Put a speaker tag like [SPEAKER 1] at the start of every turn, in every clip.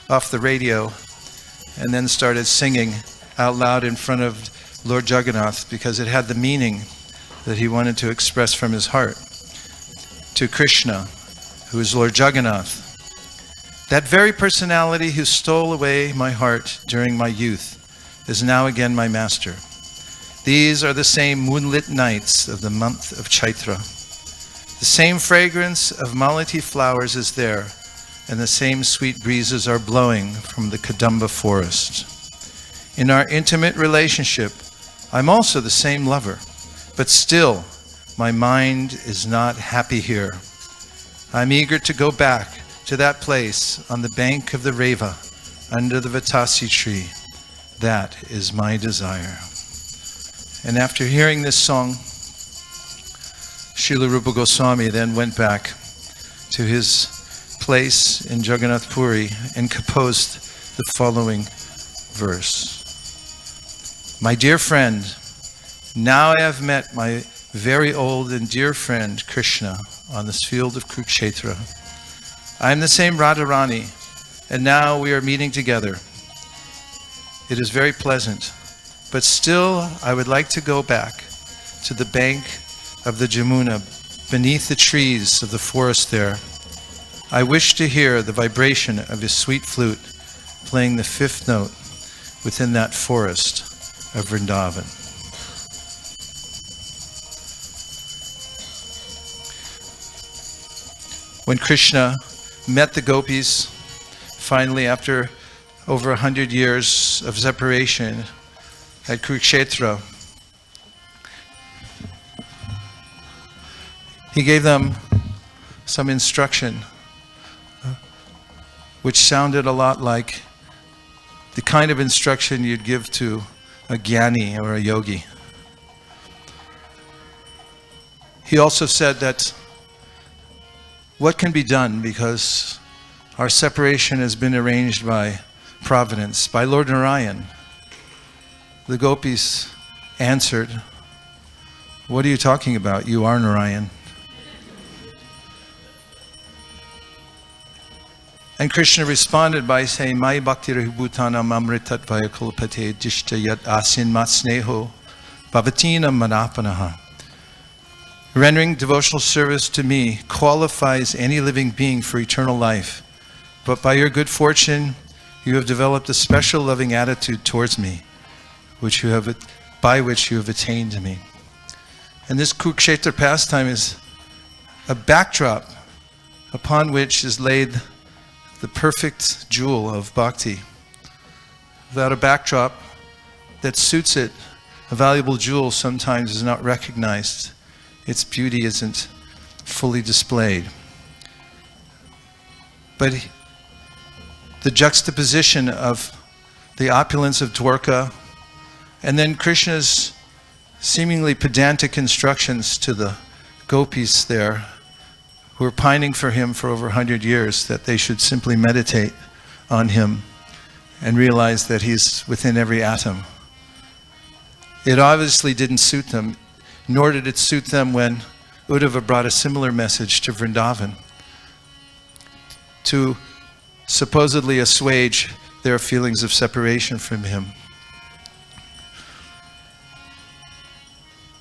[SPEAKER 1] off the radio and then started singing out loud in front of Lord Jagannath because it had the meaning that he wanted to express from his heart to Krishna, who is Lord Jagannath. That very personality who stole away my heart during my youth is now again my master. These are the same moonlit nights of the month of Chaitra. The same fragrance of malati flowers is there, and the same sweet breezes are blowing from the Kadamba forest. In our intimate relationship, I'm also the same lover, but still, my mind is not happy here. I'm eager to go back to that place on the bank of the Reva, under the Vatasi tree. That is my desire. And after hearing this song, Srila Rupa Goswami then went back to his place in Jagannath Puri and composed the following verse. My dear friend, now I have met my very old and dear friend Krishna on this field of Kurukshetra. I am the same Radharani, and now we are meeting together. It is very pleasant, but still I would like to go back to the bank of the Jamuna, beneath the trees of the forest there. I wish to hear the vibration of his sweet flute playing the fifth note within that forest of Vrindavan. When Krishna met the gopis, finally after over 100 years of separation at Kurukshetra, he gave them some instruction which sounded a lot like the kind of instruction you'd give to a jnani or a yogi. He also said that what can be done, because our separation has been arranged by providence, by Lord Narayan. The gopis answered, what are you talking about? You are Narayan. And Krishna responded by saying, Mai bhakti rahibhutanam amritat vayakulpate dishta yat asin mat sneho bhavatina manapanaha. Rendering devotional service to me qualifies any living being for eternal life. But by your good fortune, you have developed a special loving attitude towards me, by which you have attained to me. And this Kurukshetra pastime is a backdrop upon which is laid the perfect jewel of bhakti. Without a backdrop that suits it, a valuable jewel sometimes is not recognized. Its beauty isn't fully displayed. But the juxtaposition of the opulence of Dwarka and then Krishna's seemingly pedantic instructions to the gopis there, who were pining for him for over 100 years, that they should simply meditate on him and realize that he's within every atom. It obviously didn't suit them, nor did it suit them when Uddhava brought a similar message to Vrindavan to supposedly assuage their feelings of separation from him.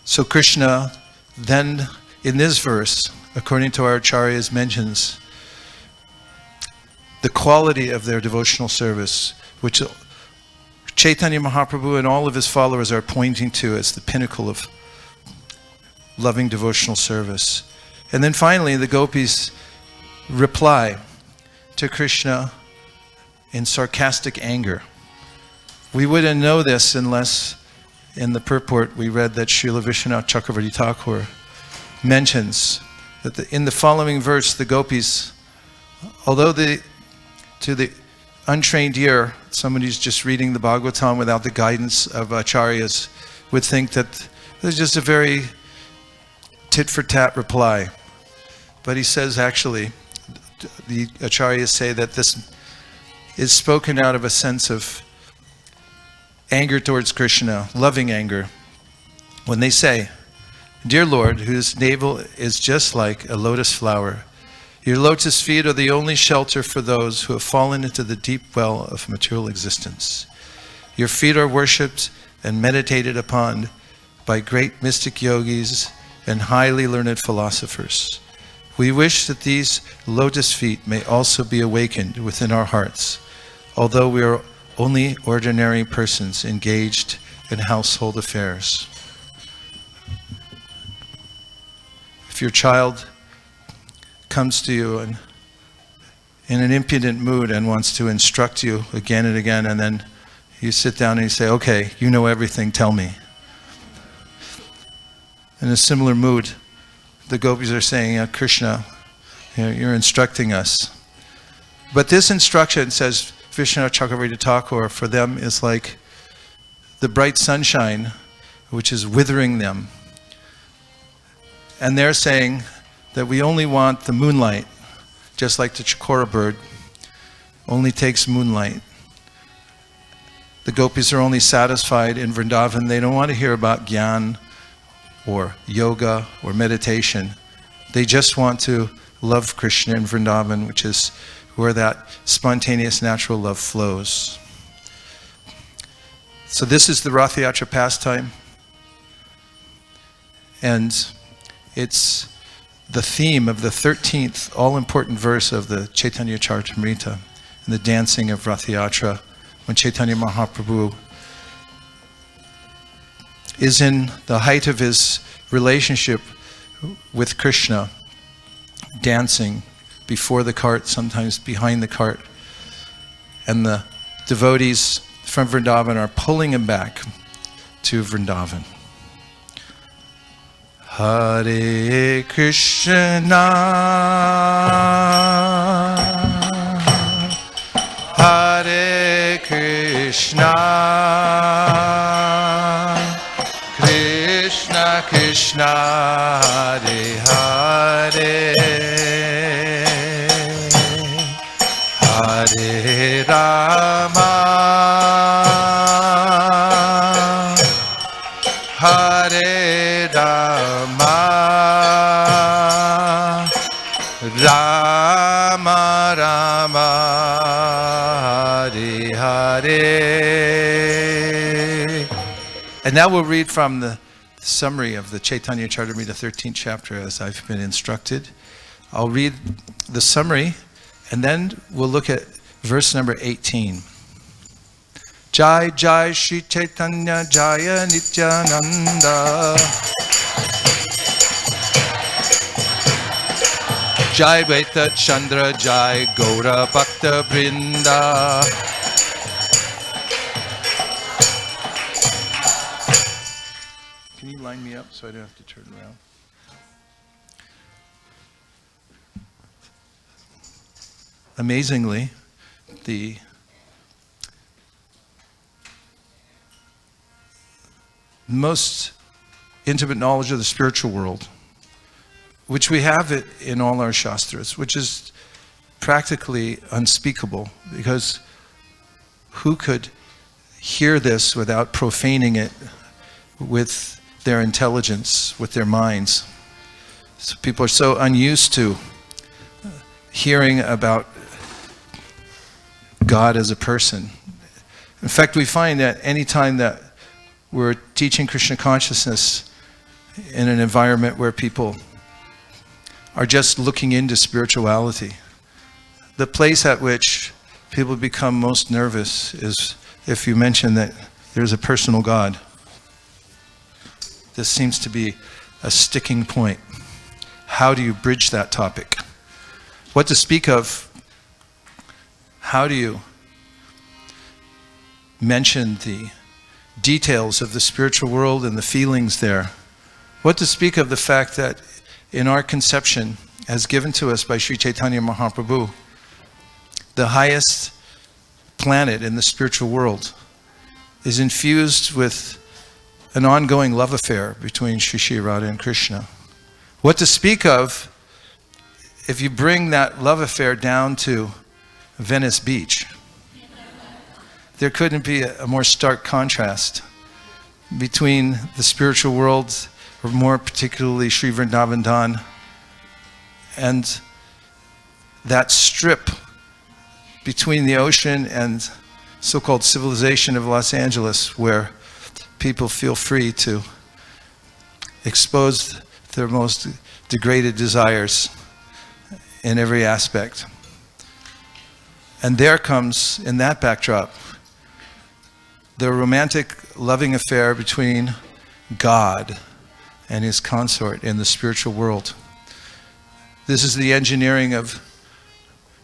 [SPEAKER 1] So Krishna then, in this verse, according to our acharyas, mentions the quality of their devotional service, which Chaitanya Mahaprabhu and all of his followers are pointing to as the pinnacle of loving devotional service. And then finally, the gopis reply to Krishna in sarcastic anger. We wouldn't know this unless in the purport we read that Srila Vishwanath Chakravarti Thakur mentions that in the following verse, the gopis, although to the untrained ear, somebody who's just reading the Bhagavatam without the guidance of acharyas would think that there's just a very tit-for-tat reply. But he says, actually, the acharyas say that this is spoken out of a sense of anger towards Krishna, loving anger, when they say, Dear Lord, whose navel is just like a lotus flower, Your lotus feet are the only shelter for those who have fallen into the deep well of material existence. Your feet are worshipped and meditated upon by great mystic yogis and highly learned philosophers. We wish that these lotus feet may also be awakened within our hearts, although we are only ordinary persons engaged in household affairs. If your child comes to you and in an impudent mood and wants to instruct you again and again, and then you sit down and you say, okay, you know everything, tell me. In a similar mood, the gopis are saying, Krishna, you're instructing us. But this instruction, says Vishwanath Chakravarti Thakur, for them is like the bright sunshine which is withering them. And they're saying that we only want the moonlight, just like the chakora bird only takes moonlight. The gopis are only satisfied in Vrindavan. They don't want to hear about gyan or yoga or meditation. They just want to love Krishna in Vrindavan, which is where that spontaneous natural love flows. So this is the Rath Yatra pastime, and it's the theme of the 13th all-important verse of the Chaitanya Charitamrita, and the dancing of Rath Yatra, when Chaitanya Mahaprabhu is in the height of his relationship with Krishna, dancing before the cart, sometimes behind the cart, and the devotees from Vrindavan are pulling him back to Vrindavan. Hare Krishna, Hare Krishna, Krishna Krishna, Hare Hare, Hare Rama, Hare Rama, Rama Rama, Hare Hare. And now we'll read from the summary of the Chaitanya Charitamrita 13th chapter as I've been instructed. I'll read the summary and then we'll look at verse number 18. Jai Jai Shri Chaitanya Jaya Nityananda, Jai Vaita Chandra Jai Gaura Bhakta Brinda. Can you line me up so I don't have to turn around? Amazingly, the most intimate knowledge of the spiritual world, which we have it in all our shastras, which is practically unspeakable, because who could hear this without profaning it with their intelligence, with their minds? So people are so unused to hearing about God as a person. In fact, we find that any time that we're teaching Krishna consciousness in an environment where people are just looking into spirituality, the place at which people become most nervous is if you mention that there's a personal God. This seems to be a sticking point. How do you bridge that topic? What to speak of? How do you mention the details of the spiritual world and the feelings there? What to speak of the fact that in our conception, as given to us by Sri Chaitanya Mahaprabhu, the highest planet in the spiritual world is infused with an ongoing love affair between Shri Shri Radha and Krishna. What to speak of if you bring that love affair down to Venice Beach? There couldn't be a more stark contrast between the spiritual world, or more particularly Sri Vrindavan Dhan, and that strip between the ocean and so-called civilization of Los Angeles, where people feel free to expose their most degraded desires in every aspect. And there comes, in that backdrop, the romantic, loving affair between God and his consort in the spiritual world. This is the engineering of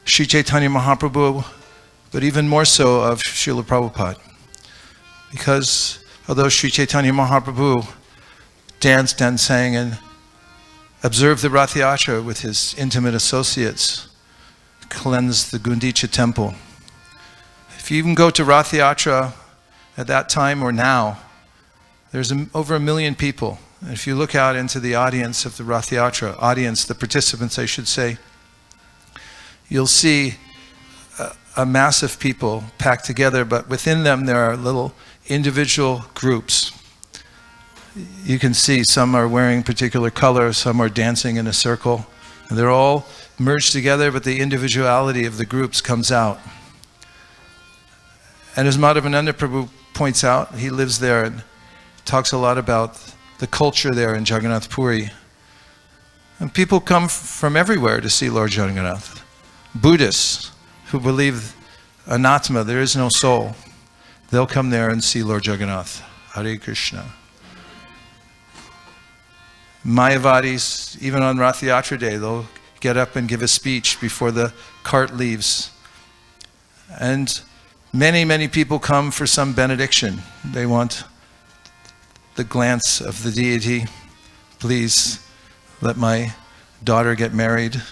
[SPEAKER 1] Sri Chaitanya Mahaprabhu, but even more so of Srila Prabhupada. Because although Sri Chaitanya Mahaprabhu danced and sang and observed the Rath Yatra with his intimate associates, cleansed the Gundicha temple. If you even go to Rath Yatra at that time or now, there's over 1 million people. And if you look out into the audience of the Rath Yatra, the participants I should say, you'll see a mass of people packed together, but within them there are little individual groups. You can see some are wearing particular colors, some are dancing in a circle. And they're all merged together, but the individuality of the groups comes out. And as Madhavananda Prabhu points out, he lives there and talks a lot about the culture there in Jagannath Puri. And people come from everywhere to see Lord Jagannath. Buddhists who believe anatma, there is no soul, they'll come there and see Lord Jagannath. Hare Krishna. Mayavadis, even on Rath Yatra Day, they'll get up and give a speech before the cart leaves. And many, many people come for some benediction. They want the glance of the deity. Please let my daughter get married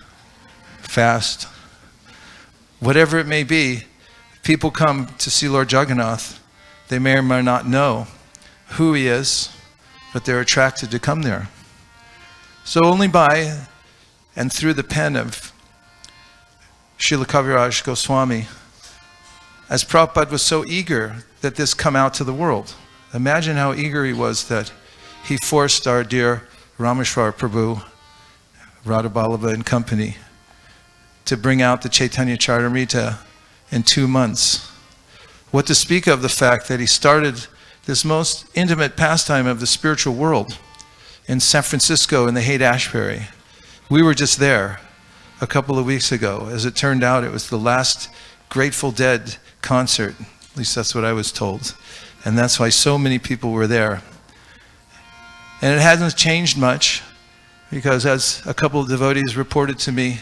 [SPEAKER 1] fast. Whatever it may be, people come to see Lord Jagannath. They may or may not know who he is, but they're attracted to come there. So only by and through the pen of Srila Kaviraj Goswami, as Prabhupada was so eager that this come out to the world. Imagine how eager he was that he forced our dear Rameshwar Prabhu, Radha Ballabha and company, to bring out the Chaitanya Charitamrita in 2 months. What to speak of the fact that he started this most intimate pastime of the spiritual world in San Francisco in the Haight-Ashbury. We were just there a couple of weeks ago. As it turned out, it was the last Grateful Dead concert. At least that's what I was told. And that's why so many people were there. And it hasn't changed much, because as a couple of devotees reported to me,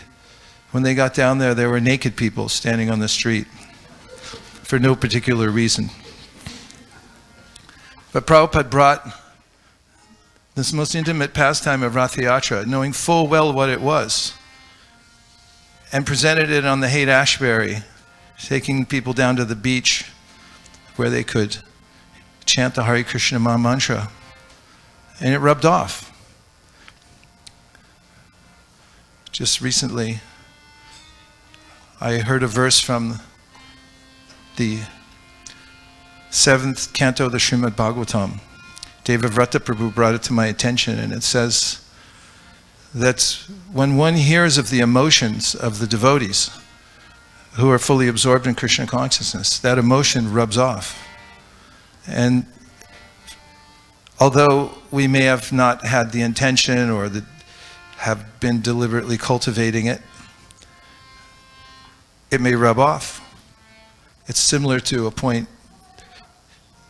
[SPEAKER 1] when they got down there, there were naked people standing on the street for no particular reason. But Prabhupada brought this most intimate pastime of Rath Yatra, knowing full well what it was, and presented it on the Haight-Ashbury, taking people down to the beach where they could chant the Hare Krishna Maha Mantra, and it rubbed off. Just recently, I heard a verse from the 7th canto of the Srimad Bhagavatam. Devavrata Prabhu brought it to my attention, and it says that when one hears of the emotions of the devotees who are fully absorbed in Krishna consciousness, that emotion rubs off. And although we may have not had the intention or have been deliberately cultivating it, it may rub off. It's similar to a point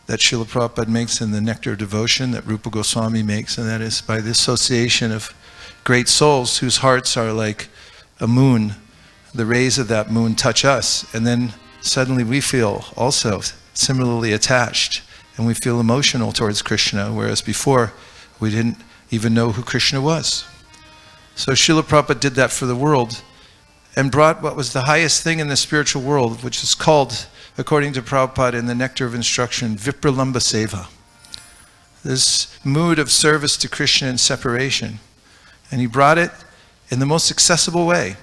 [SPEAKER 1] that Srila Prabhupada makes in the Nectar of Devotion, that Rupa Goswami makes, and that is by the association of great souls whose hearts are like a moon. The rays of that moon touch us, and then suddenly we feel also similarly attached, and we feel emotional towards Krishna, whereas before we didn't even know who Krishna was. So Srila Prabhupada did that for the world, and brought what was the highest thing in the spiritual world, which is called, according to Prabhupada in the Nectar of Instruction, Vipralamba Seva. This mood of service to Krishna and separation. And he brought it in the most accessible way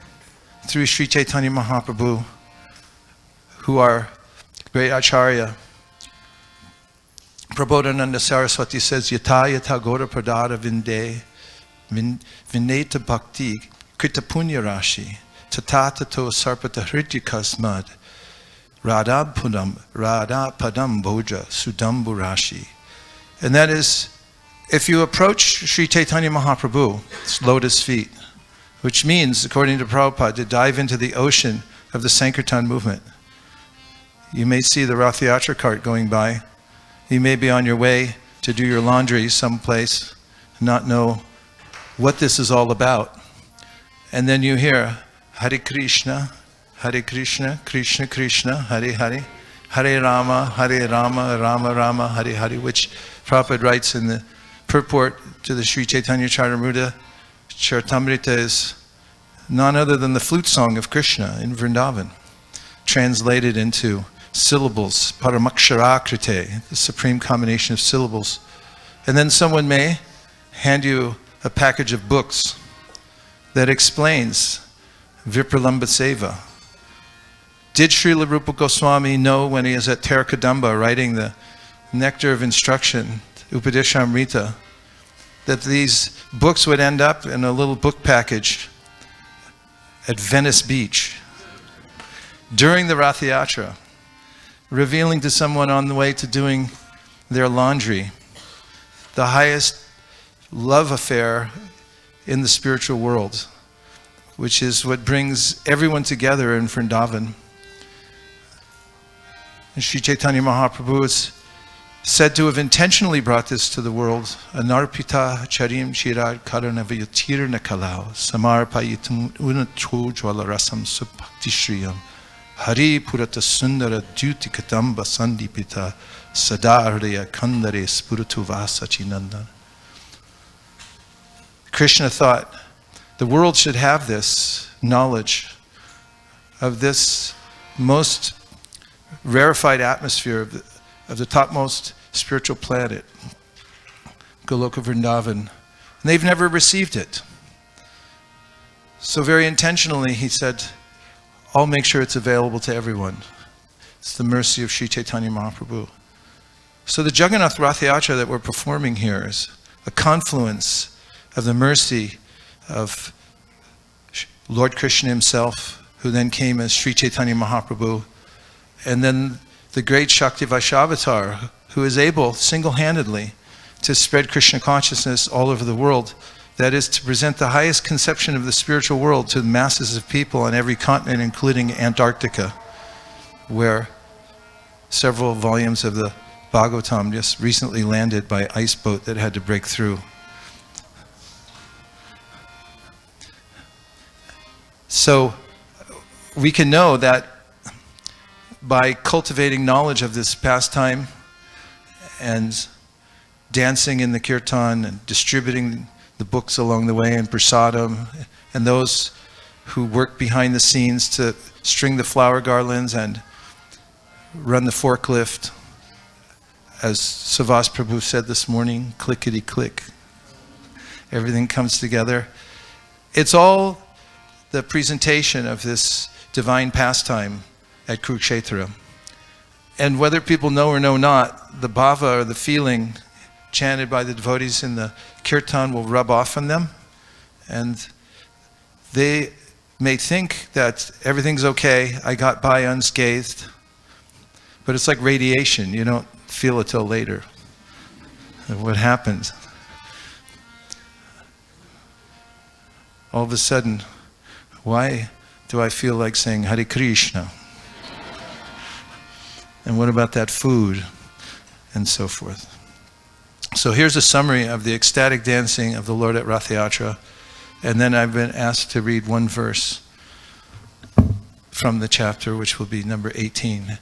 [SPEAKER 1] through Sri Chaitanya Mahaprabhu, who are great Acharya. Prabodhananda Saraswati says, Yata yata gora pradara vinde, vineta bhakti krita punya rashi, tatatato sarpata hrityakasmad Radha Padam Bhoja Sudamburashi. And that is, if you approach Sri Chaitanya Mahaprabhu's lotus feet, which means, according to Prabhupada, to dive into the ocean of the Sankirtan movement. You may see the Rath Yatra cart going by. You may be on your way to do your laundry someplace, and not know what this is all about. And then you hear, Hare Krishna, Krishna Krishna, Hare Hare, Hare Rama, Rama Rama, Hare Hare, which Prabhupada writes in the purport to the Sri Chaitanya Charitamrita is none other than the flute song of Krishna in Vrindavan, translated into syllables, paramakshaраkrite, the supreme combination of syllables. And then someone may hand you a package of books that explains Vipralamba Seva. Did Srila Rupa Goswami know when he is at Terakadamba writing the Nectar of Instruction, Upadeshamrita, that these books would end up in a little book package at Venice Beach during the Rath Yatra, revealing to someone on the way to doing their laundry the highest love affair in the spiritual world, which is what brings everyone together in Vrindavan. And Sri Chaitanya Mahaprabhu is said to have intentionally brought this to the world. Anarpita charim chirad karanavayatirna kalau samarpayitum unato jwalarasam subhakti shriyam hari purata sundara duti katamba sandipita sadarya kandare spuratu vasachinandan. Krishna thought the world should have this knowledge of this most rarefied atmosphere of the topmost spiritual planet, Goloka Vrindavan. And they've never received it. So very intentionally he said, I'll make sure it's available to everyone. It's the mercy of Sri Chaitanya Mahaprabhu. So the Jagannath Rath Yatra that we're performing here is a confluence of the mercy of Lord Krishna himself, who then came as Sri Chaitanya Mahaprabhu, and then the great Shakti Vaisavatar, who is able single-handedly to spread Krishna consciousness all over the world. That is, to present the highest conception of the spiritual world to the masses of people on every continent, including Antarctica, where several volumes of the Bhagavatam just recently landed by ice boat that had to break through. So we can know that by cultivating knowledge of this pastime and dancing in the kirtan and distributing the books along the way and prasadam, and those who work behind the scenes to string the flower garlands and run the forklift, as Savas Prabhu said this morning, clickety click. Everything comes together. It's all the presentation of this divine pastime at Kurukshetra. And whether people know or know not, the bhava, or the feeling chanted by the devotees in the kirtan, will rub off on them. And they may think that everything's okay, I got by unscathed. But it's like radiation, you don't feel it till later. And what happens? All of a sudden, why do I feel like saying Hare Krishna? And what about that food? And so forth. So here's a summary of the ecstatic dancing of the Lord at Rath Yatra. And then I've been asked to read one verse from the chapter, which will be number 18.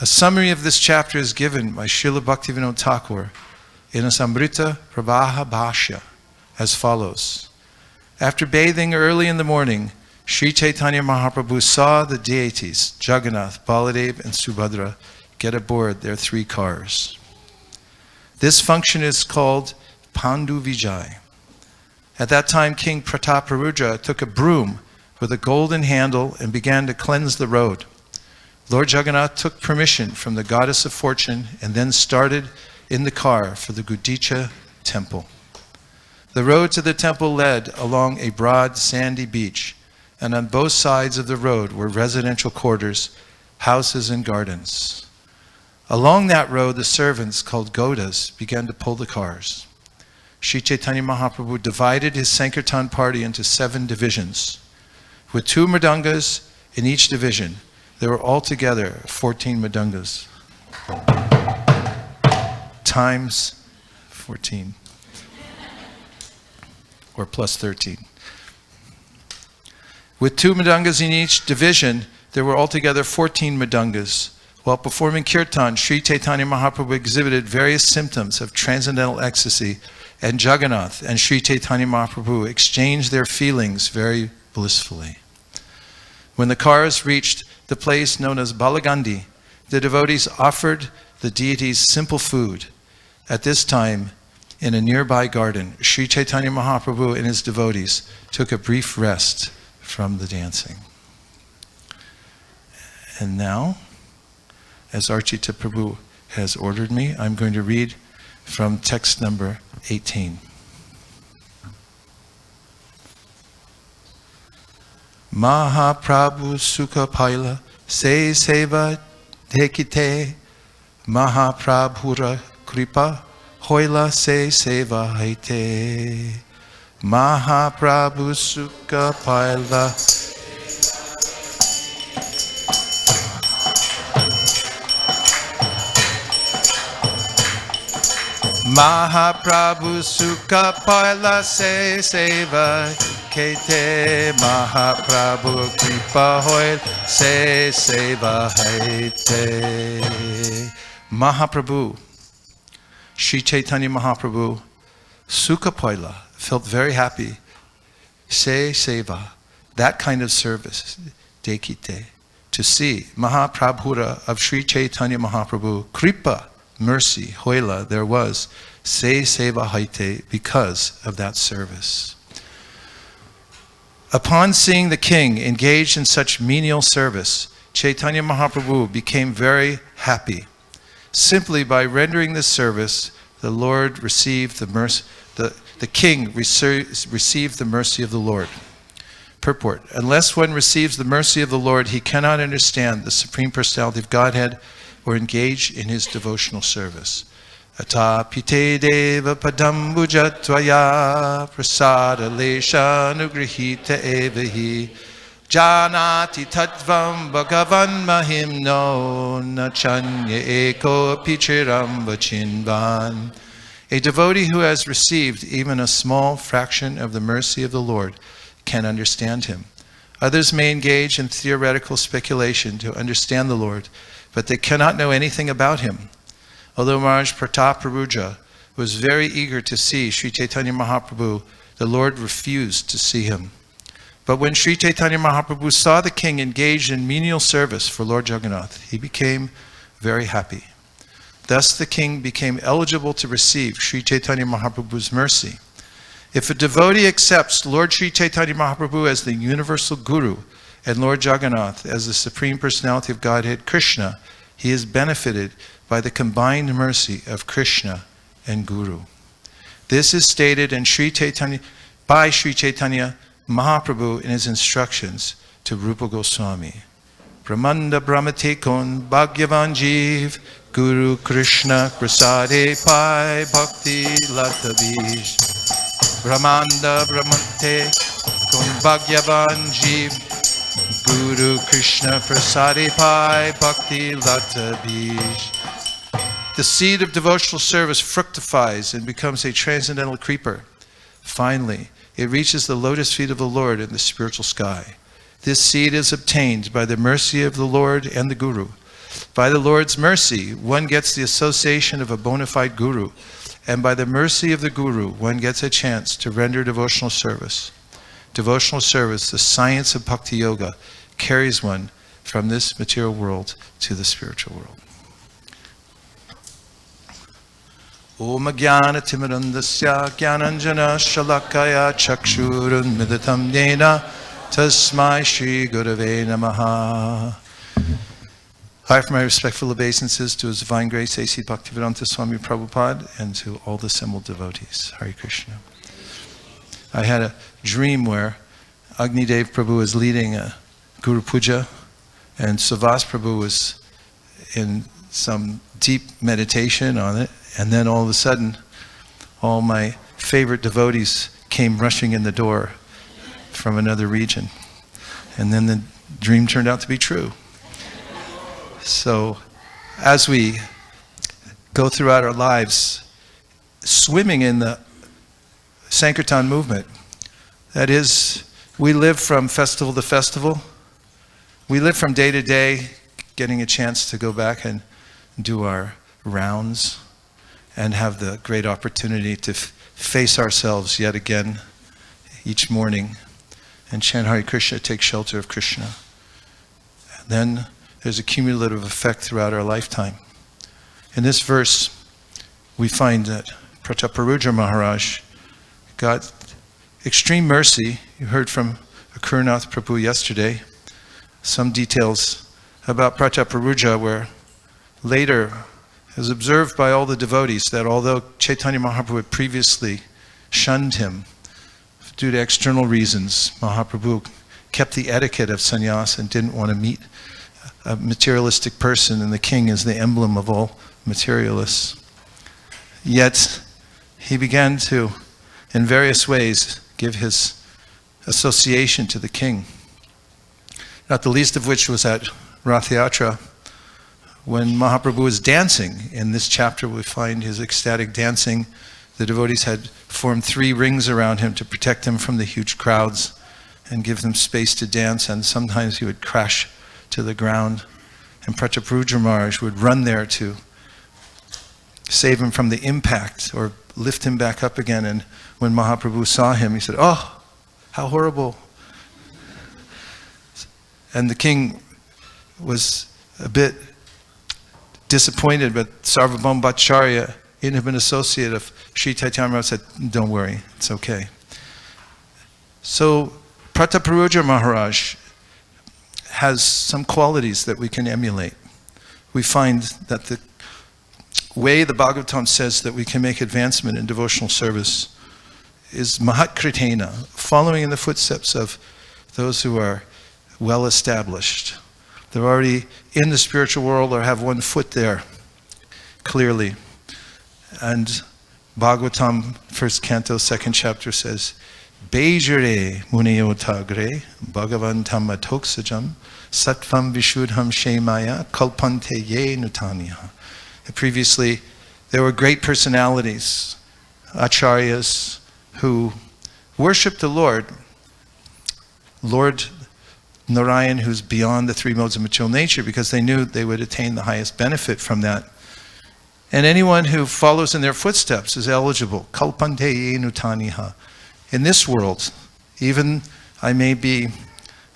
[SPEAKER 1] A summary of this chapter is given by Srila Bhaktivinoda Thakur in a Samrita Prabha Bhashya as follows. After bathing early in the morning, Sri Chaitanya Mahaprabhu saw the deities, Jagannath, Baladev, and Subhadra, get aboard their 3 cars. This function is called Pandu Vijay. At that time, King Prataparudra took a broom with a golden handle and began to cleanse the road. Lord Jagannath took permission from the goddess of fortune and then started in the car for the Gudicha temple. The road to the temple led along a broad sandy beach, and on both sides of the road were residential quarters, houses and gardens. Along that road, the servants, called Godas, began to pull the cars. Sri Chaitanya Mahaprabhu divided his Sankirtan party into 7 divisions. With 2 mridangas in each division, there were altogether 14 mridangas. Times 14. Or plus 13. With 2 mridangas in each division, there were altogether 14 mridangas. While performing kirtan, Sri Chaitanya Mahaprabhu exhibited various symptoms of transcendental ecstasy, and Jagannath and Sri Chaitanya Mahaprabhu exchanged their feelings very blissfully. When the cars reached the place known as Balagandi, the devotees offered the deities simple food. At this time, in a nearby garden, Sri Chaitanya Mahaprabhu and his devotees took a brief rest from the dancing. And now, as Archita Prabhu has ordered me, I'm going to read from text number 18. Mahaprabhu Sukha Paila Se Seva Dekite Mahaprabhura Kripa Hoila Se Seva Haite Mahaprabhu Sukha Paila Mahaprabhu Sukha Paila Se Seva Kete Mahaprabhu Kripa Hoil Se Seva Haite. Mahaprabhu, Sri Chaitanya Mahaprabhu, Sukha Paila, felt very happy. Se Seva, that kind of service, Dekite, to see Mahaprabhura of Sri Chaitanya Mahaprabhu, Kripa, mercy, hoila, there was, se seva haite, because of that service. Upon seeing the king engaged in such menial service, Chaitanya Mahaprabhu became very happy. Simply by rendering this service, the Lord received the mercy, the king received the mercy of the Lord. Purport: unless one receives the mercy of the Lord, he cannot understand the Supreme Personality of Godhead or engage in his devotional service. Ata pite deva padambuja tvaya prasada lesha nugrihita evahi janati tattvam bhagavan mahimno nachanya eko pichiram vachinvan. A devotee who has received even a small fraction of the mercy of the Lord can understand him. Others may engage in theoretical speculation to understand the Lord, but they cannot know anything about him. Although Maharaj Pratap Prabhuja was very eager to see Sri Chaitanya Mahaprabhu, the Lord refused to see him. But when Sri Chaitanya Mahaprabhu saw the king engaged in menial service for Lord Jagannath, he became very happy. Thus the king became eligible to receive Sri Chaitanya Mahaprabhu's mercy. If a devotee accepts Lord Sri Chaitanya Mahaprabhu as the universal guru and Lord Jagannath as the Supreme Personality of Godhead, Krishna, he is benefited by the combined mercy of Krishna and Guru. This is stated in by Sri Chaitanya Mahaprabhu in his instructions to Rupa Goswami. Brahmanda Brahmatekon Bhagyavan Jeev Guru Krishna Prasade Pai Bhakti Latabish. Brahmanda Brahmate Kon Bhagyavan Jeev Guru Krishna Prasade Pai Bhakti Latabish. The seed of devotional service fructifies and becomes a transcendental creeper. Finally, it reaches the lotus feet of the Lord in the spiritual sky. This seed is obtained by the mercy of the Lord and the Guru. By the Lord's mercy, one gets the association of a bona fide Guru, and by the mercy of the Guru, one gets a chance to render devotional service. Devotional service, the science of Bhakti Yoga, carries one from this material world to the spiritual world. Om Jnana Timirandasya Jnananjana Shalakaya Chakshurun Midatam Yena Tasmai Shri Gurave Namaha. I offer my respectful obeisances to His Divine Grace A.C. Bhaktivedanta Swami Prabhupada and to all the assembled devotees. Hare Krishna. I had a dream where Agnidev Prabhu was leading a Guru Puja, and Savas Prabhu was in some deep meditation on it, and then all of a sudden, all my favorite devotees came rushing in the door from another region. And then the dream turned out to be true. So as we go throughout our lives, swimming in the Sankirtan movement, that is, we live from festival to festival. We live from day to day, getting a chance to go back and do our rounds and have the great opportunity to face ourselves yet again each morning and chant Hare Krishna, take shelter of Krishna. And then there's a cumulative effect throughout our lifetime. In this verse, we find that Prataparudra Maharaj got extreme mercy. You heard from Akurnath Prabhu yesterday some details about Prataparudra, where later it was observed by all the devotees that although Chaitanya Mahaprabhu had previously shunned him due to external reasons, Mahaprabhu kept the etiquette of sannyas and didn't want to meet a materialistic person, and the king is the emblem of all materialists. Yet he began to, in various ways, give his association to the king. Not the least of which was at Rath Yatra, when Mahaprabhu was dancing. In this chapter we find his ecstatic dancing. The devotees had formed 3 rings around him to protect him from the huge crowds and give them space to dance, and sometimes he would crash to the ground, and Prataparudra Maharaj would run there to save him from the impact or lift him back up again. And when Mahaprabhu saw him, he said, "Oh, how horrible." And the king was a bit disappointed, but Sarvabhauma Bhattacharya, intimate associate of Sri Chaitanya Maharaj, said, "Don't worry, it's okay." So Prataparudra Maharaj has some qualities that we can emulate. We find that the way the Bhagavatam says that we can make advancement in devotional service is mahatkritena, following in the footsteps of those who are well established. They're already in the spiritual world or have one foot there, clearly. And Bhagavatam, 1st canto, 2nd chapter says, Bejare muneyotagre bhagavan tammatoksajam sattvam vishuddham shemaya kalpante ye nutaniha. Previously, there were great personalities, acharyas, who worshipped the Lord Narayan, who's beyond the 3 modes of material nature, because they knew they would attain the highest benefit from that. And anyone who follows in their footsteps is eligible. Kalpante ye nutaniha. In this world, even I may be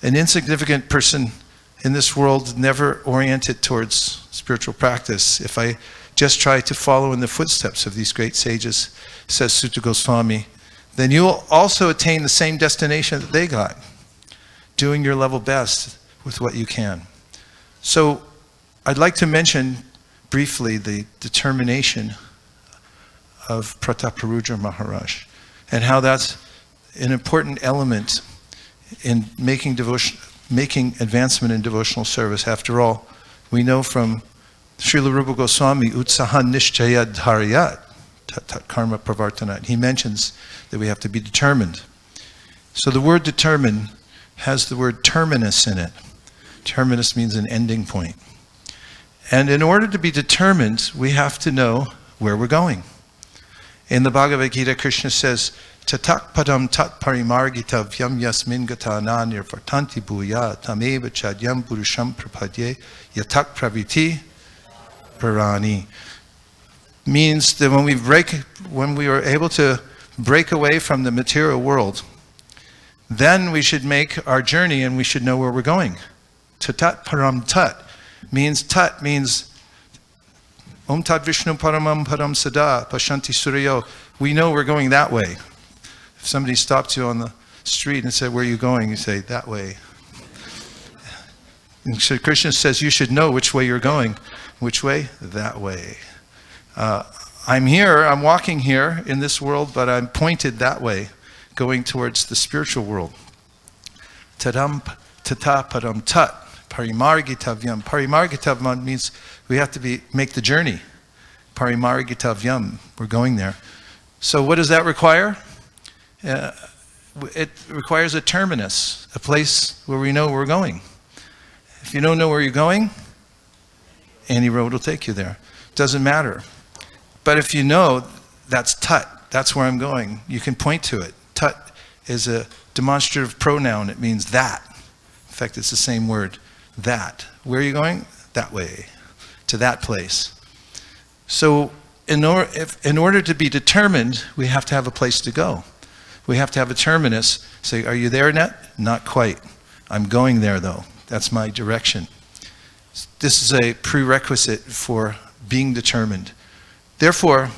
[SPEAKER 1] an insignificant person in this world, never oriented towards spiritual practice, if I just try to follow in the footsteps of these great sages, says Sutta Goswami, then you'll also attain the same destination that they got, doing your level best with what you can. So I'd like to mention briefly the determination of Prataparudra Maharaj and how that's an important element in making advancement in devotional service. After all, we know from Srila Rupa Goswami, Utsahan Nishchayad Dharayat, Tat Karma Pravartanat. He mentions that we have to be determined. So the word determined has the word terminus in it. Terminus means an ending point. And in order to be determined, we have to know where we're going. In the Bhagavad Gita, Krishna says, Tatak padam tat parimargita vyam yasmin gata na nirvartanti bhuya tameva chadyam purusham prapadye yatak praviti parani. Means that when we are able to break away from the material world, then we should make our journey and we should know where we're going. Tatat param tat means Om Tat Vishnu Paramam Param Sada Pashanti Suryo. We know we're going that way. If somebody stopped you on the street and said, "Where are you going?" you say, "That way." And so Krishna says you should know which way you're going. Which way? That way. I'm walking here in this world, but I'm pointed that way, going towards the spiritual world. Tadam tata param tat. Parimargitavyam. Parimargitavyam means we have to make the journey. Parimargitavyam. We're going there. So what does that require? It requires a terminus, a place where we know we're going. If you don't know where you're going, any road will take you there. Doesn't matter. But if you know that's tut, that's where I'm going, you can point to it. Tut is a demonstrative pronoun. It means that. In fact, it's the same word, that. Where are you going? That way, to that place. So in order to be determined, we have to have a place to go. We have to have a terminus. Say, are you there yet? Not quite. I'm going there though. That's my direction. This is a prerequisite for being determined. Therefore,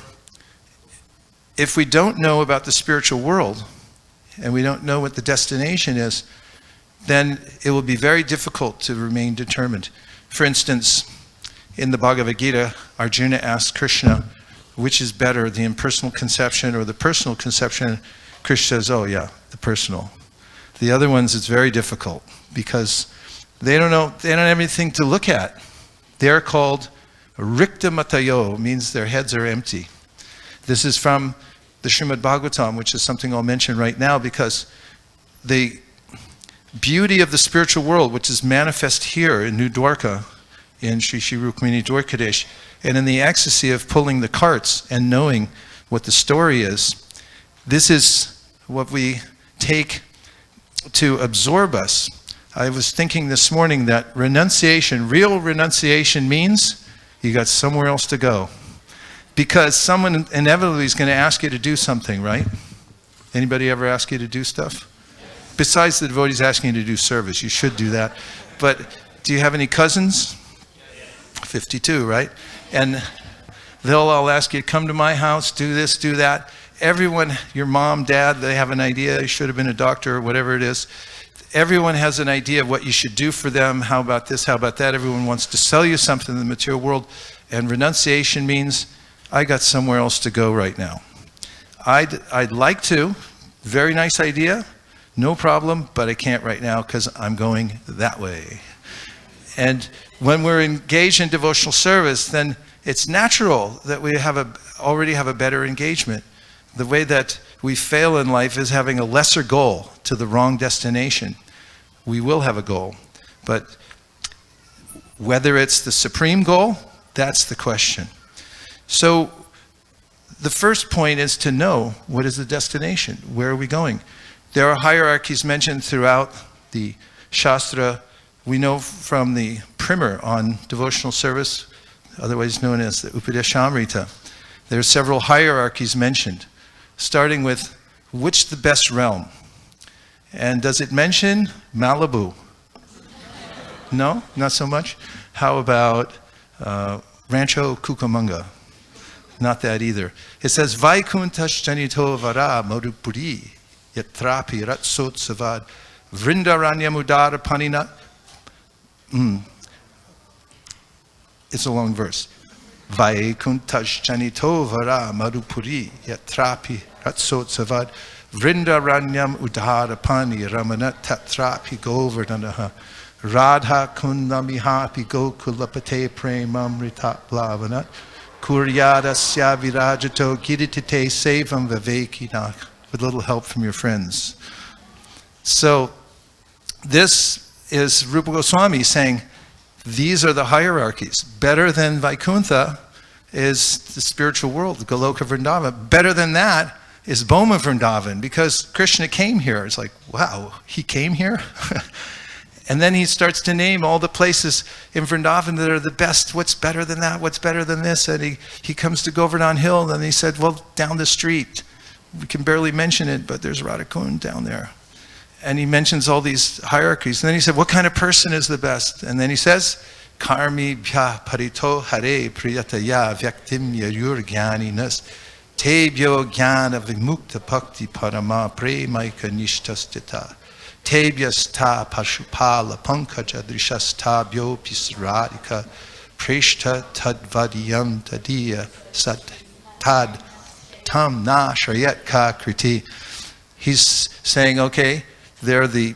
[SPEAKER 1] if we don't know about the spiritual world, and we don't know what the destination is, then it will be very difficult to remain determined. For instance, in the Bhagavad Gita, Arjuna asked Krishna, which is better, the impersonal conception or the personal conception? Krishna says, oh yeah, the personal. The other ones, it's very difficult because they don't know, they don't have anything to look at. They're called Rikta Matayo, means their heads are empty. This is from the Srimad Bhagavatam, which is something I'll mention right now, because the beauty of the spiritual world, which is manifest here in New Dwarka, in Sri Sri Rukmini Dwarkadesh, and in the ecstasy of pulling the carts and knowing what the story is, this is what we take to absorb us. I was thinking this morning that renunciation, real renunciation, means you got somewhere else to go. Because someone inevitably is going to ask you to do something, right? Anybody ever ask you to do stuff? Besides the devotees asking you to do service, you should do that. But do you have any cousins? 52, right? And they'll all ask you to come to my house, do this, do that. Everyone, your mom, dad, they have an idea. You should have been a doctor or whatever it is. Everyone has an idea of what you should do for them. How about this? How about that? Everyone wants to sell you something in the material world. And renunciation means, I got somewhere else to go right now. I'd like to. Very nice idea. No problem, but I can't right now because I'm going that way. And when we're engaged in devotional service, then it's natural that we already have a better engagement. The way that we fail in life is having a lesser goal to the wrong destination. We will have a goal, but whether it's the supreme goal, that's the question. So the first point is to know what is the destination. Where are we going? There are hierarchies mentioned throughout the Shastra. We know from the primer on devotional service, otherwise known as the Upadeshamrita, there are several hierarchies mentioned, starting with which the best realm. And does it mention Malibu? No, not so much. How about Rancho Cucamonga? Not that either. It says, Vaikuntash Janito Vara Madhupuri Yatrapi Ratsotsavad Vrindaranya Mudara Panina. It's a long verse. Vaikuntash Janito Vara Madhupuri Yatrapi Ratsotsavad Vrindaranyam Udhara Pani Ramanat Tatrapi Govardhanaha Radha Kundamihapi Gokulapate Premamrita Blavanat Kuryadasya Virajato Giritite Sevam Vivekina, with a little help from your friends. So this is Rupa Goswami saying these are the hierarchies. Better than Vaikuntha is the spiritual world, the Goloka Vrindavan. Better than that is Boma Vrindavan, because Krishna came here. It's like, wow, he came here? And then he starts to name all the places in Vrindavan that are the best. What's better than that? What's better than this? And he comes to Govardhan Hill, and he said, well, down the street. We can barely mention it, but there's Radhakund down there. And he mentions all these hierarchies. And then he said, what kind of person is the best? And then he says, Karmi bhya parito hare priyataya vyaktim yayur gyaninas tebhyo jnana vimukta bhakti parama premaika nishtastita tebhyasta pashupala pankaja drishastabhyo pisradika preshta tadvadiyam tadiya sat tad tam na shrayat ka kriti. He's saying, okay, they're the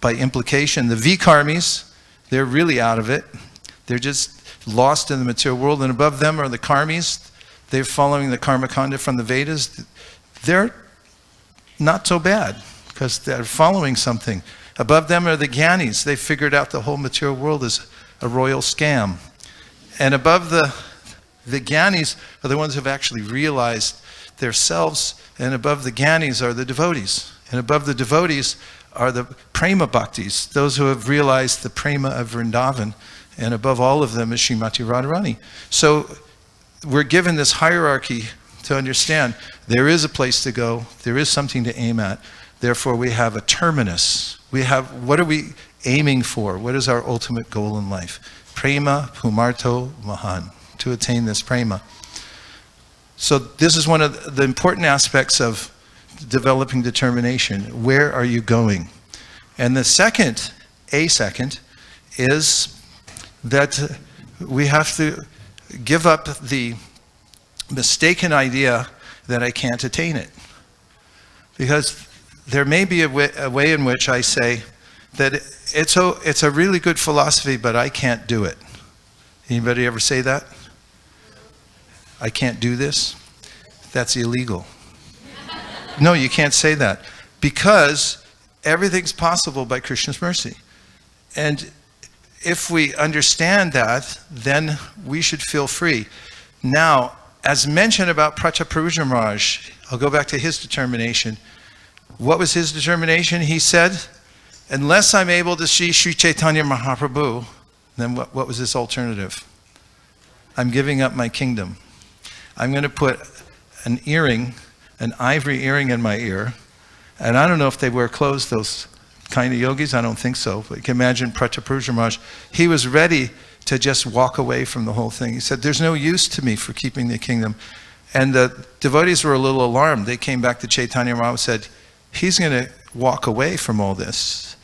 [SPEAKER 1] by implication. The Vikarmis, they're really out of it. They're just lost in the material world. And above them are the Karmis. They're following the Karmakanda from the Vedas. They're not so bad because they're following something. Above them are the Gyanis. They figured out the whole material world is a royal scam. And above the Gyanis are the ones who have actually realized themselves, and above the Gyanis are the devotees. And above the devotees are the Prema Bhaktis, those who have realized the Prema of Vrindavan, and above all of them is Srimati Radharani. So we're given this hierarchy to understand there is a place to go, there is something to aim at, therefore we have a terminus. We have, what are we aiming for? What is our ultimate goal in life? Prema Pumarto Mahan, to attain this prema. So this is one of the important aspects of developing determination. Where are you going? And the second is that we have to give up the mistaken idea that I can't attain it. Because there may be a way in which I say that it's a really good philosophy, but I can't do it. Anybody ever say that? I can't do this? That's illegal. No, you can't say that. Because everything's possible by Krishna's mercy. And if we understand that, then we should feel free. Now, as mentioned about Prataparudra Maharaj, I'll go back to his determination. What was his determination? He said, unless I'm able to see Sri Chaitanya Mahaprabhu, then what was this alternative? I'm giving up my kingdom. I'm going to put an earring, an ivory earring in my ear, and I don't know if they wear clothes, those kind of yogis, I don't think so, but you can imagine Prataparudra Maharaj, he was ready to just walk away from the whole thing. He said, there's no use to me for keeping the kingdom. And the devotees were a little alarmed. They came back to Chaitanya Mahaprabhu and said, he's going to walk away from all this.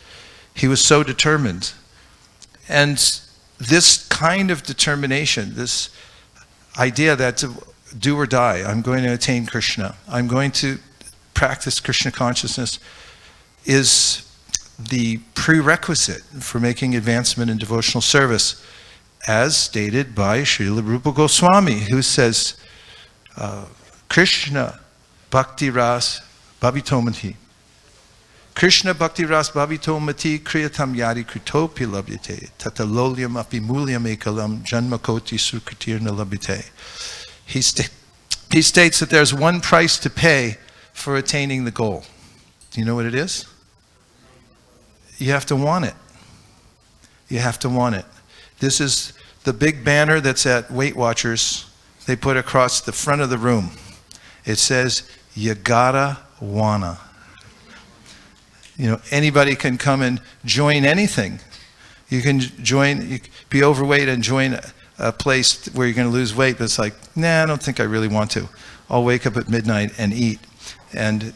[SPEAKER 1] He was so determined. And this kind of determination, this idea that do or die, I'm going to attain Krishna, I'm going to practice Krishna consciousness, is the prerequisite for making advancement in devotional service, as stated by Srila Rupa Goswami, who says, Krishna Bhakti Ras Bhavitomati. Krishna Bhakti Ras Bhavitomati Kriyatam Yadi Kritopi Labhyate Tatalolyam Api Mulyam Ekalam Janmakoti Sukritirna Labhyate. He states that there's one price to pay for attaining the goal. Do you know what it is? You have to want it. You have to want it. This is the big banner that's at Weight Watchers. They put across the front of the room. It says, you gotta wanna. You know, anybody can come and join anything. You can join, you can be overweight and join a place where you're going to lose weight, but it's like, nah, I don't think I really want to. I'll wake up at midnight and eat and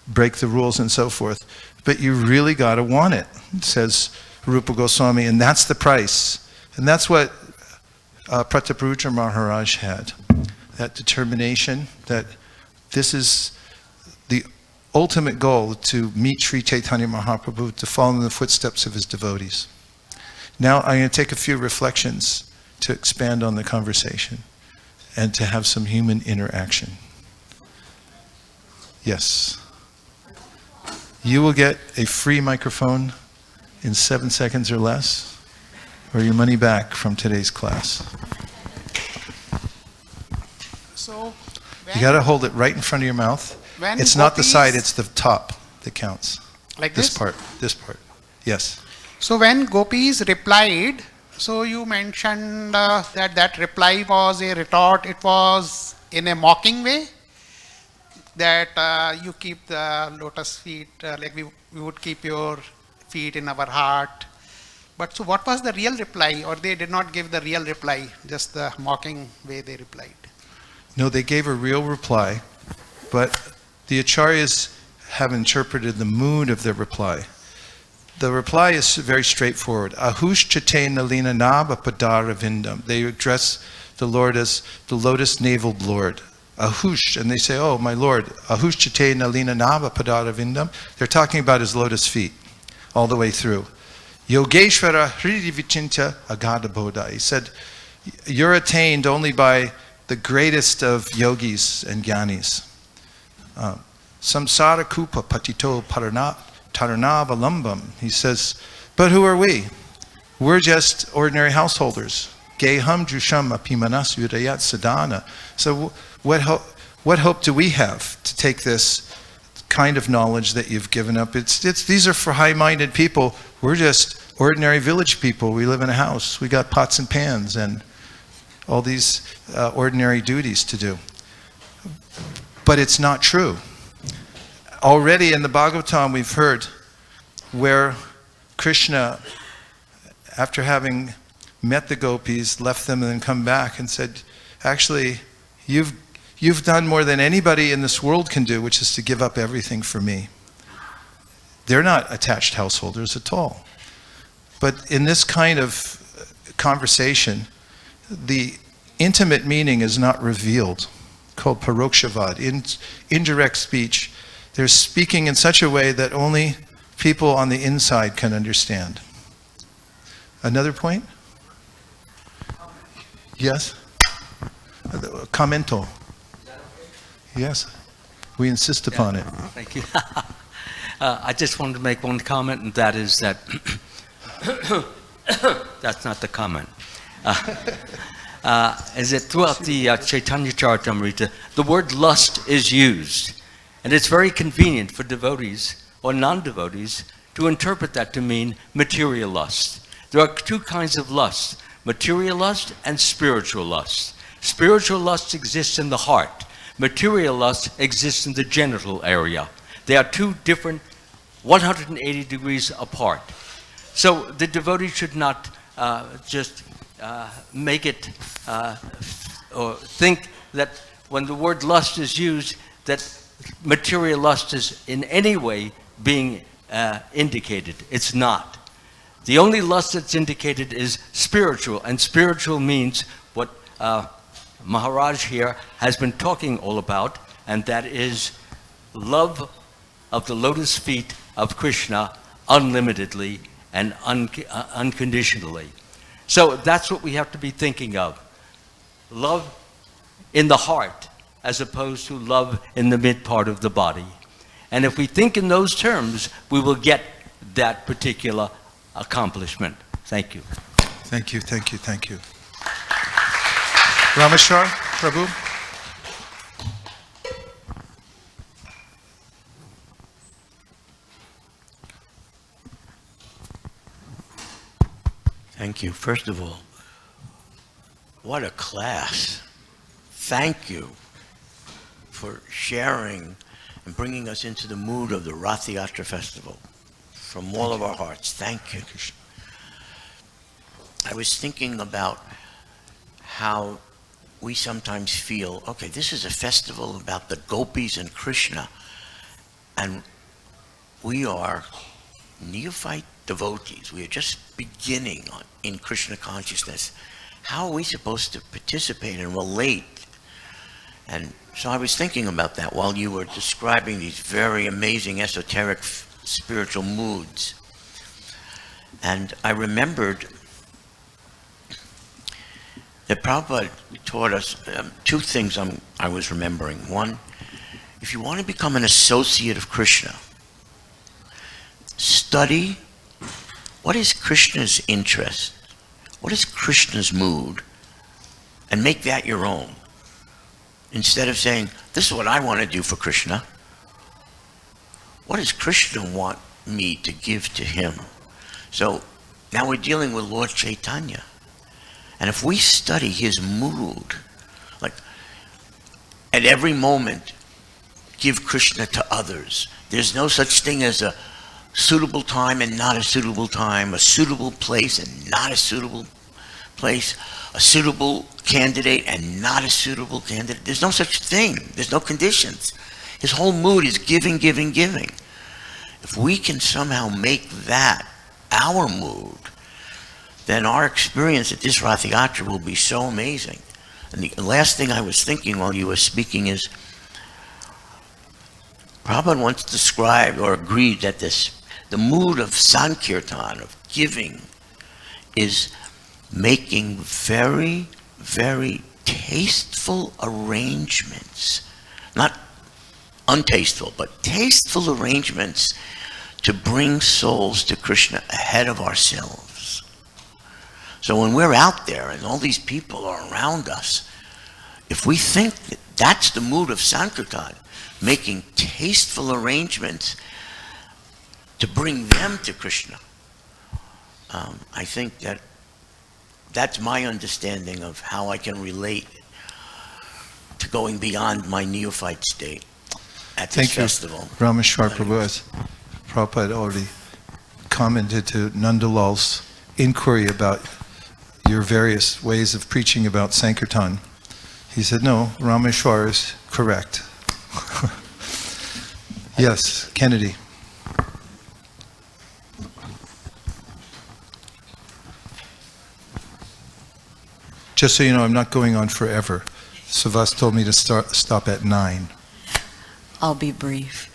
[SPEAKER 1] break the rules and so forth. But you really got to want it, says Rupa Goswami, and that's the price. And that's what Prataparudra Maharaj had, that determination that this is the ultimate goal, to meet Sri Chaitanya Mahaprabhu, to follow in the footsteps of his devotees. Now I'm going to take a few reflections to expand on the conversation and to have some human interaction. Yes. You will get a free microphone in 7 seconds or less, or your money back from today's class.
[SPEAKER 2] So
[SPEAKER 1] you got to hold it right in front of your mouth. It's not the side, it's the top that counts.
[SPEAKER 2] Like this?
[SPEAKER 1] This part. Yes.
[SPEAKER 2] So when gopis replied, so you mentioned that reply was a retort, it was in a mocking way, that you keep the lotus feet, like we would keep your feet in our heart. But so what was the real reply, or they did not give the real reply, just the mocking way they replied?
[SPEAKER 1] No, they gave a real reply, but the acharyas have interpreted the mood of their reply. The reply is very straightforward. Ahush chate nalina naba padara vindam. They address the Lord as the lotus-naveled Lord. Ahush, and they say, oh, my Lord, Ahush chate nalina naba padara vindam. They're talking about his lotus feet. all the way through. Yogeshvara Hridi Vichinta Agada Bodha. He said, you're attained only by the greatest of yogis and jnanis. Samsara Kupa Patito Taranava. He says, but who are we? We're just ordinary householders. Geham Jusham Apimanas Udayat Sadhana. So what hope do we have to take this kind of knowledge that you've given up? These are for high-minded people. We're just ordinary village people. We live in a house. We got pots and pans and all these ordinary duties to do. But it's not true. Already in the Bhagavatam we've heard where Krishna, after having met the gopis, left them and then come back and said, actually, you've done more than anybody in this world can do, which is to give up everything for me. They're not attached householders at all. But in this kind of conversation, the intimate meaning is not revealed, called parokshavad, indirect speech. They're speaking in such a way that only people on the inside can understand. Another point? Yes? Commento. Yes. We insist upon it.
[SPEAKER 3] Thank you. I just wanted to make one comment, and that is that that's not the comment. Is that throughout the Chaitanya Charitamrita, the word lust is used, and it's very convenient for devotees or non-devotees to interpret that to mean material lust. There are two kinds of lust: material lust and spiritual lust. Spiritual lust exists in the heart. Material lust exists in the genital area. They are two different 180 degrees apart. So the devotee should not just make it or think that when the word lust is used, that material lust is in any way being indicated. It's not. The only lust that's indicated is spiritual, and spiritual means what Maharaj here has been talking all about, and that is love of the lotus feet of Krishna unlimitedly and unconditionally. So that's what we have to be thinking of. Love in the heart as opposed to love in the mid part of the body. And if we think in those terms, we will get that particular accomplishment. Thank you.
[SPEAKER 1] Thank you, thank you, thank you. Rameshwar, Prabhu.
[SPEAKER 4] Thank you. First of all, what a class. Thank you for sharing and bringing us into the mood of the Rath Yatra Festival. From all of our hearts, thank you. I was thinking about how we sometimes feel, okay, this is a festival about the gopis and Krishna, and we are neophyte devotees. We are just beginning in Krishna consciousness. How are we supposed to participate and relate? And so I was thinking about that while you were describing these very amazing esoteric spiritual moods. And I remembered that Prabhupada taught us two things I was remembering. One, if you want to become an associate of Krishna, study what is Krishna's interest, what is Krishna's mood, and make that your own. Instead of saying, this is what I want to do for Krishna, what does Krishna want me to give to him? So now we're dealing with Lord Chaitanya. And if we study his mood, like at every moment, give Krishna to others. There's no such thing as a suitable time and not a suitable time, a suitable place and not a suitable place, a suitable candidate and not a suitable candidate. There's no such thing. There's no conditions. His whole mood is giving, giving, giving. If we can somehow make that our mood, then our experience at this Rath Yatra will be so amazing. And the last thing I was thinking while you were speaking is, Prabhupada once described or agreed that The mood of Sankirtan, of giving, is making very, very tasteful arrangements. Not untasteful, but tasteful arrangements to bring souls to Krishna ahead of ourselves. So when we're out there and all these people are around us, if we think that that's the mood of Sankirtan, making tasteful arrangements to bring them to Krishna, I think that's my understanding of how I can relate to going beyond my neophyte state at this festival.
[SPEAKER 1] Rameshwar Prabhu, as Prabhupada already commented to Nandalal's inquiry about your various ways of preaching about Sankirtan. He said, no, Rameshwar is correct. Yes, Kennedy. Just so you know, I'm not going on forever. Savas told me to stop at 9.
[SPEAKER 5] I'll be brief.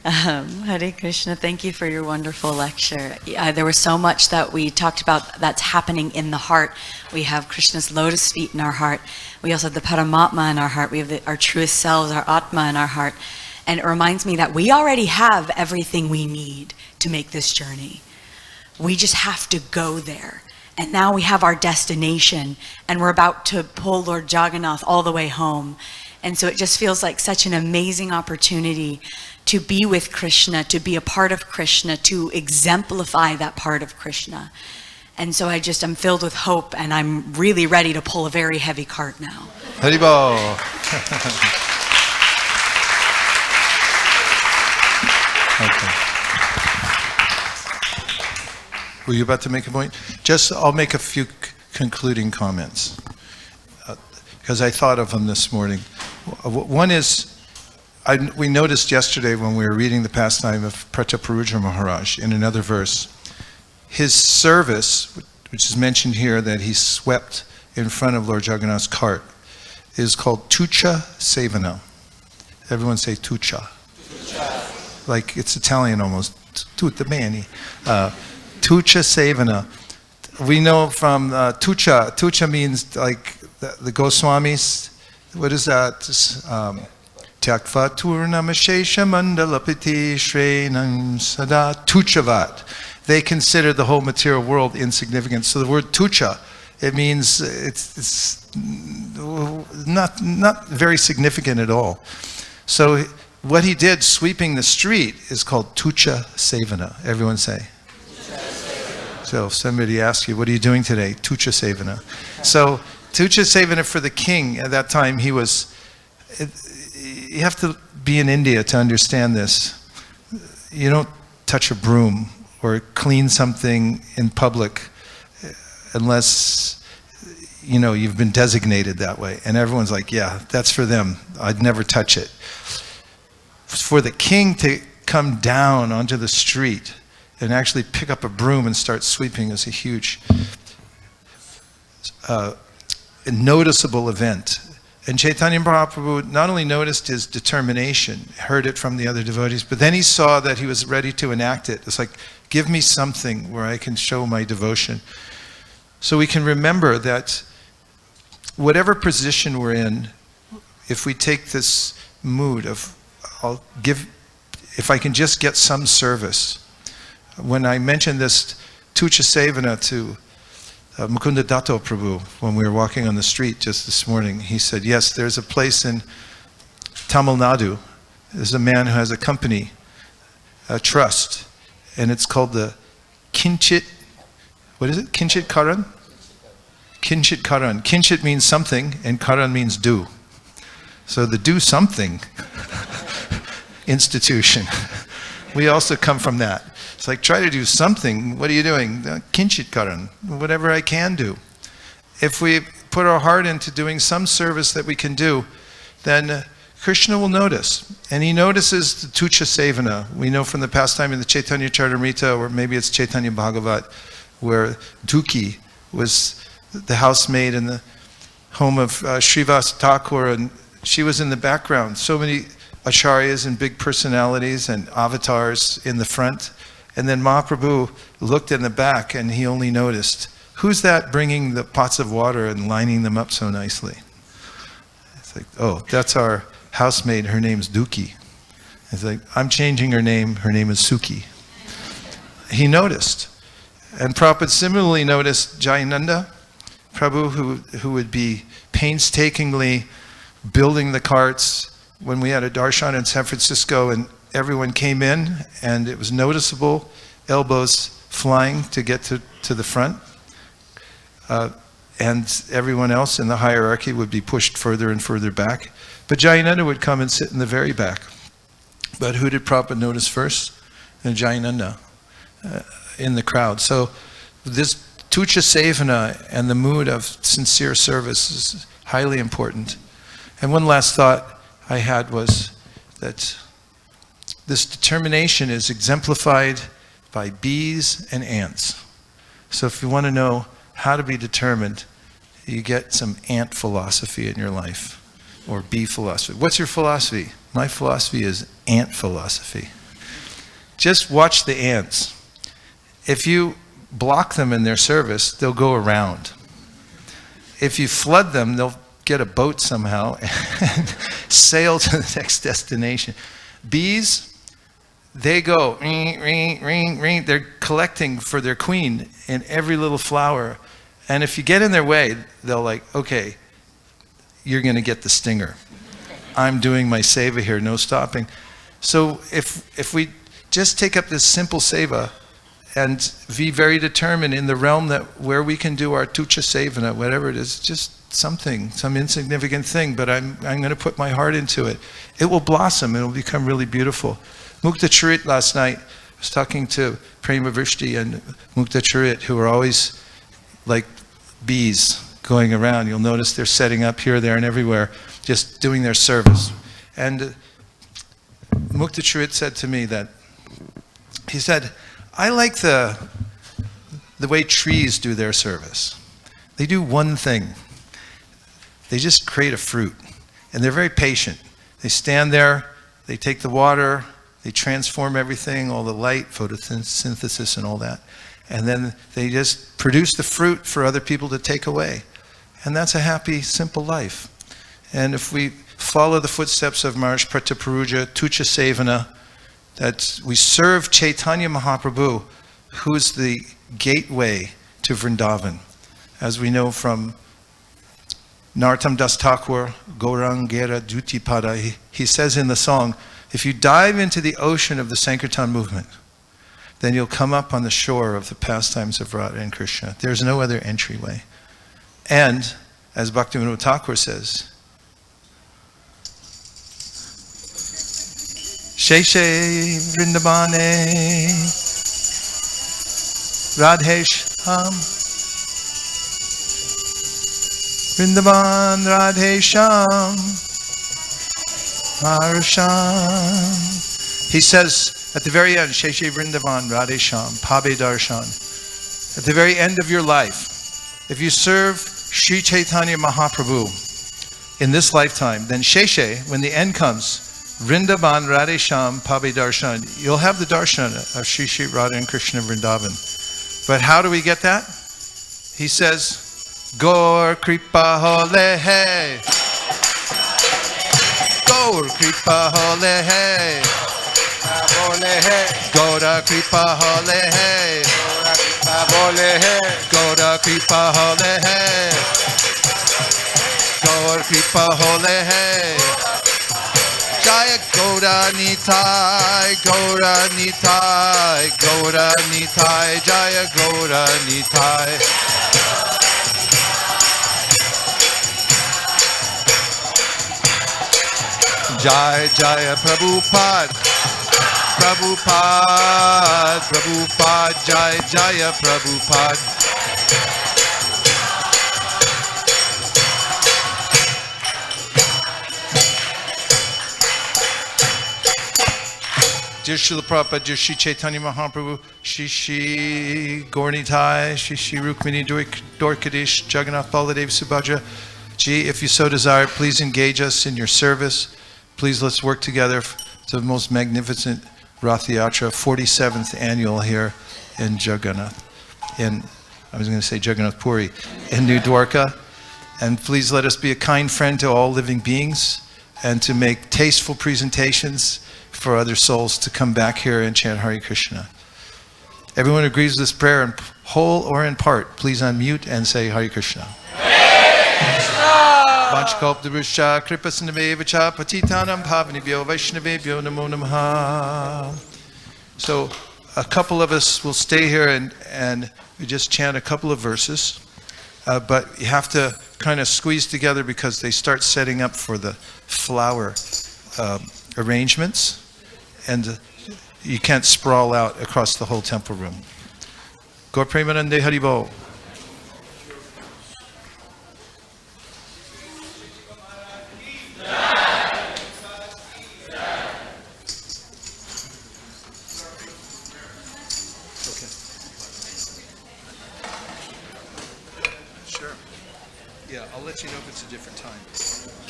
[SPEAKER 5] Hare Krishna, thank you for your wonderful lecture. There was so much that we talked about that's happening in the heart. We have Krishna's lotus feet in our heart. We also have the Paramatma in our heart. We have our truest selves, our Atma in our heart. And it reminds me that we already have everything we need to make this journey. We just have to go there. And now we have our destination, and we're about to pull Lord Jagannath all the way home. And so it just feels like such an amazing opportunity to be with Krishna, to be a part of Krishna, to exemplify that part of Krishna. And so I'm filled with hope, and I'm really ready to pull a very heavy cart now.
[SPEAKER 1] Haribol. Okay. Were you about to make a point? I'll make a few concluding comments because I thought of them this morning. One is, we noticed yesterday when we were reading the pastime of Prataparudra Maharaj in another verse, his service, which is mentioned here, that he swept in front of Lord Jagannath's cart, is called Tucha Sevana. Everyone say Tucha. Tucha. Like it's Italian almost. Tutta bene. Tucha Sevana. We know from Tucha. Tucha means like the Goswamis. What is that? Tyakva Turnamashesha Mandalapiti Shrenam Sada Tuchavat. They consider the whole material world insignificant. So the word Tucha, it means it's not very significant at all. So what he did sweeping the street is called Tucha Sevana. Everyone say. So if somebody asks you, what are you doing today? Tucha Sevana. So Tucha Sevana for the king at that time, you have to be in India to understand this. You don't touch a broom or clean something in public unless you've been designated that way. And everyone's like, yeah, that's for them. I'd never touch it. For the king to come down onto the street and actually pick up a broom and start sweeping is a huge, noticeable event. And Chaitanya Mahaprabhu not only noticed his determination, heard it from the other devotees, but then he saw that he was ready to enact it. It's like, give me something where I can show my devotion. So we can remember that whatever position we're in, if we take this mood of, if I can just get some service. When I mentioned this Tucha Sevana to Mukunda Dato Prabhu when we were walking on the street just this morning, he said, yes, there's a place in Tamil Nadu. There's a man who has a company, a trust, and it's called the Kinchit, what is it? Kinchit Karan? Kinchit Karan. Kinchit means something, and Karan means do. So the do something institution. We also come from that. It's like, try to do something. What are you doing? Kinchit Karan, whatever I can do. If we put our heart into doing some service that we can do, then Krishna will notice. And he notices the Tucha Sevana. We know from the pastime in the Chaitanya Charitamrita, or maybe it's Chaitanya Bhagavat, where Duki was the housemaid in the home of Srivas Thakur, and she was in the background. So many acharyas and big personalities and avatars in the front, And then Mahaprabhu looked in the back and he only noticed, who's that bringing the pots of water and lining them up so nicely? It's like, oh, that's our housemaid. Her name's Duki. It's like, I'm changing her name. Her name is Suki. He noticed. And Prabhupada similarly noticed Jayananda, Prabhu, who would be painstakingly building the carts when we had a darshan in San Francisco and everyone came in and it was noticeable, elbows flying to get to the front. And everyone else in the hierarchy would be pushed further and further back. But Jayananda would come and sit in the very back. But who did Prabhupada notice first? And Jayananda in the crowd. So this Tucha Sevana and the mood of sincere service is highly important. And one last thought I had was that this determination is exemplified by bees and ants. So if you want to know how to be determined, you get some ant philosophy in your life, or bee philosophy. What's your philosophy? My philosophy is ant philosophy. Just watch the ants. If you block them in their service, they'll go around. If you flood them, they'll get a boat somehow and sail to the next destination. Bees, they go ring, ring, ring, ring. They're collecting for their queen in every little flower. And if you get in their way, they'll like, okay, you're going to get the stinger. I'm doing my seva here, no stopping. So if we just take up this simple seva and be very determined in the realm that where we can do our tucha sevana, whatever it is, just something, some insignificant thing, but I'm going to put my heart into it. It will blossom. It will become really beautiful. Mukta Charit last night, I was talking to Prema Vrishti and Mukta Charit, who are always like bees going around. You'll notice they're setting up here, there, and everywhere, just doing their service. And Mukta Charit said to me that, he said, I like the way trees do their service. They do one thing. They just create a fruit. And they're very patient. They stand there, they take the water, they transform everything, all the light, photosynthesis and all that. And then they just produce the fruit for other people to take away. And that's a happy, simple life. And if we follow the footsteps of Maharaj Prataparuja, Tucha Sevana, that we serve Chaitanya Mahaprabhu, who's the gateway to Vrindavan. As we know from Narottam Das Thakur, Gaurangera Dutipada, he says in the song, if you dive into the ocean of the Sankirtan movement, then you'll come up on the shore of the pastimes of Radha and Krishna. There's no other entryway. And, as Bhaktivinoda Thakur says, Sheshe Vrindavane Radhesham Vrindavan Radhesham Harasham. He says at the very end, Sheshe Vrindavan Radhesham Pabe Darshan. At the very end of your life, if you serve Sri Chaitanya Mahaprabhu in this lifetime, then Sheshe, when the end comes, Vrindavan Radhesham Pabe Darshan, you'll have the darshan of Sri Sri Radha and Krishna Vrindavan. But how do we get that? He says, Gaur Kripa Hole Hai. Gaur Kripa Hole Hai. Gaura Kripa Hole Hai. Gaura Kripa Hole Hai. Gaur Kripa Hole Hai. Jaya Gaura Nitai, Gaura Nitai, Gaura Nitai, Jaya Gaura Nitai. Jai Jaya Prabhupada, Prabhupada, Prabhupada, Jai Jaya Prabhupada. Dear Srila Prabhupada, dear Sri Chaitanya Mahaprabhu, Shri Gaurnitai, Shri Rukmini Dwarkadish, Jagannath Baladev Subhadra. Ji, if you so desire, please engage us in your service. Please let's work together. It's the most magnificent Rath Yatra, 47th annual here in Jagannath, I was going to say Jagannath Puri, in New Dwarka. And please let us be a kind friend to all living beings and to make tasteful presentations for other souls to come back here and chant Hare Krishna. Everyone agrees with this prayer in whole or in part. Please unmute and say Hare Krishna. Vanchakalptaruscha kripasnaveva patitanam pavanibhyo vaishnavebhyo namo namaha. So a couple of us will stay here and we just chant a couple of verses, but you have to kind of squeeze together because they start setting up for the flower arrangements, and you can't sprawl out across the whole temple room. Gaur Premanande Haribo. Sure. Yeah, I'll let you know if it's a different time.